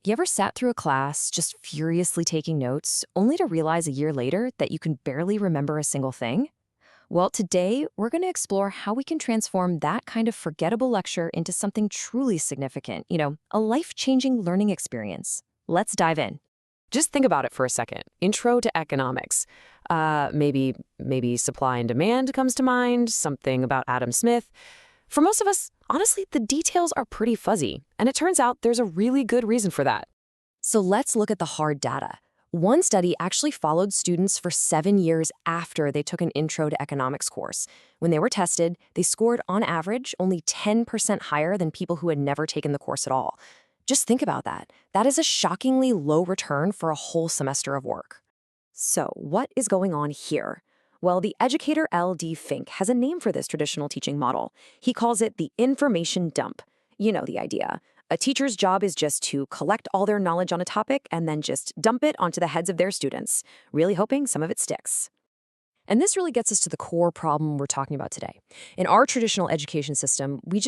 You ever sat through a class just furiously taking notes, only to realize a year later that you can barely remember a single thing? Well, today we're going to explore how we can transform that kind of forgettable lecture into something truly significant, a life-changing learning experience. Let's dive in. Just think about it for a second. Intro to economics. Maybe supply and demand comes to mind, something about Adam Smith. For most of us, honestly, the details are pretty fuzzy, and it turns out there's a really good reason for that. So let's look at the hard data. One study actually followed students for 7 years after they took an Intro to Economics course. When they were tested, they scored on average only 10% higher than people who had never taken the course at all. Just think about that. That is a shockingly low return for a whole semester of work. So, what is going on here? Well, the educator L.D. Fink has a name for this traditional teaching model. He calls it the information dump. You know the idea. A teacher's job is just to collect all their knowledge on a topic and then just dump it onto the heads of their students, really hoping some of it sticks. And this really gets us to the core problem we're talking about today. In our traditional education system, we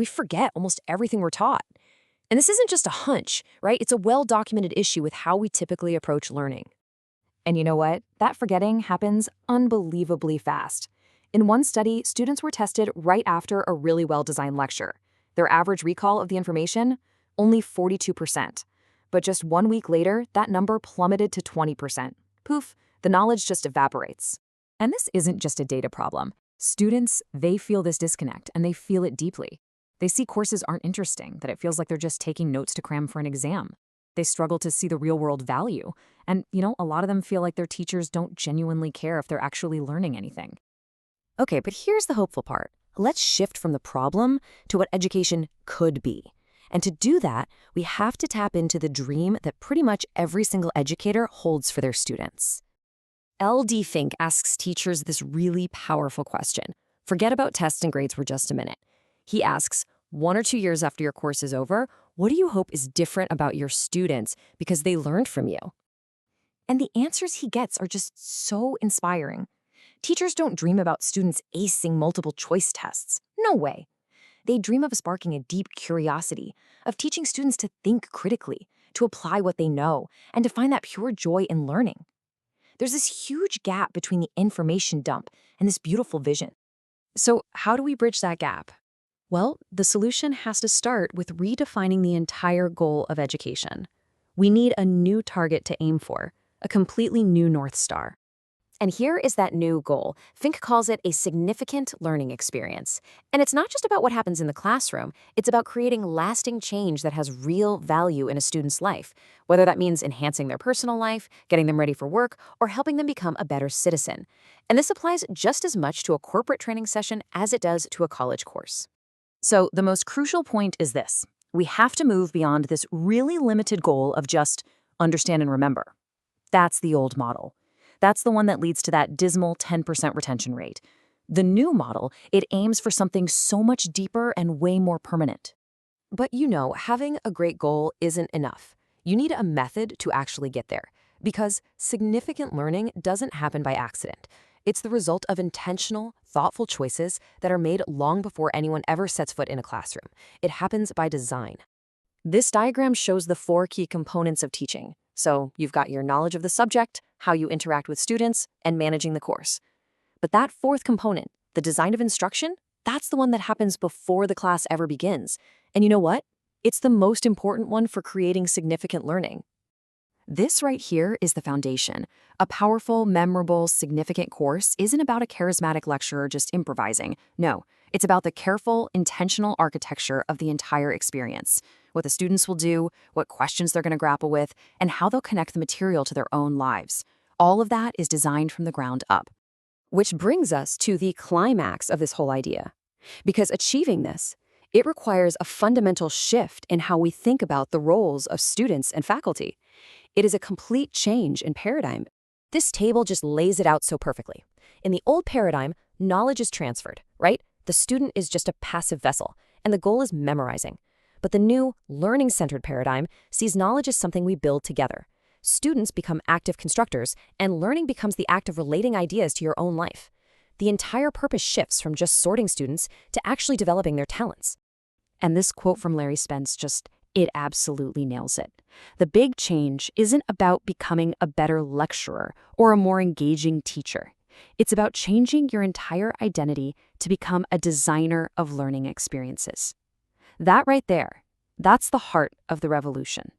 forget almost everything we're taught. And this isn't just a hunch, right? It's a well-documented issue with how we typically approach learning. And you know what? That forgetting happens unbelievably fast. In one study, students were tested right after a really well-designed lecture. Their average recall of the information? Only 42%. But just 1 week later, that number plummeted to 20%. Poof, the knowledge just evaporates. And this isn't just a data problem. Students, they feel this disconnect, and they feel it deeply. They see courses aren't interesting, that it feels like they're just taking notes to cram for an exam. They struggle to see the real-world value. And, a lot of them feel like their teachers don't genuinely care if they're actually learning anything. Okay, but here's the hopeful part. Let's shift from the problem to what education could be. And to do that, we have to tap into the dream that pretty much every single educator holds for their students. L.D. Fink asks teachers this really powerful question. Forget about tests and grades for just a minute. He asks, 1 or 2 years after your course is over, what do you hope is different about your students because they learned from you? And the answers he gets are just so inspiring. Teachers don't dream about students acing multiple choice tests. No way. They dream of sparking a deep curiosity, of teaching students to think critically, to apply what they know, and to find that pure joy in learning. There's this huge gap between the information dump and this beautiful vision. So how do we bridge that gap? Well, the solution has to start with redefining the entire goal of education. We need a new target to aim for, a completely new North Star. And here is that new goal. Fink calls it a significant learning experience. And it's not just about what happens in the classroom, it's about creating lasting change that has real value in a student's life, whether that means enhancing their personal life, getting them ready for work, or helping them become a better citizen. And this applies just as much to a corporate training session as it does to a college course. So the most crucial point is this. We have to move beyond this really limited goal of just understand and remember. That's the old model. That's the one that leads to that dismal 10% retention rate. The new model, it aims for something so much deeper and way more permanent. But having a great goal isn't enough. You need a method to actually get there. Because significant learning doesn't happen by accident. It's the result of intentional, thoughtful choices that are made long before anyone ever sets foot in a classroom. It happens by design. This diagram shows the 4 key components of teaching. So you've got your knowledge of the subject, how you interact with students, and managing the course. But that 4th component, the design of instruction, that's the one that happens before the class ever begins. And you know what? It's the most important one for creating significant learning. This right here is the foundation. A powerful, memorable, significant course isn't about a charismatic lecturer just improvising. No, it's about the careful, intentional architecture of the entire experience. What the students will do, what questions they're going to grapple with, and how they'll connect the material to their own lives. All of that is designed from the ground up. Which brings us to the climax of this whole idea. Because achieving this, it requires a fundamental shift in how we think about the roles of students and faculty. It is a complete change in paradigm. This table just lays it out so perfectly. In the old paradigm, knowledge is transferred, right? The student is just a passive vessel, and the goal is memorizing. But the new learning-centered paradigm sees knowledge as something we build together. Students become active constructors, and learning becomes the act of relating ideas to your own life. The entire purpose shifts from just sorting students to actually developing their talents. And this quote from Larry Spence just It absolutely nails it. The big change isn't about becoming a better lecturer or a more engaging teacher. It's about changing your entire identity to become a designer of learning experiences. That right there, that's the heart of the revolution.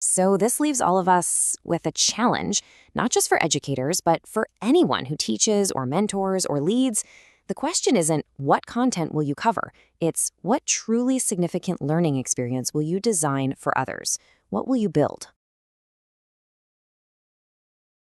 So this leaves all of us with a challenge, not just for educators, but for anyone who teaches or mentors or leads. The question isn't what content will you cover? It's what truly significant learning experience will you design for others? What will you build?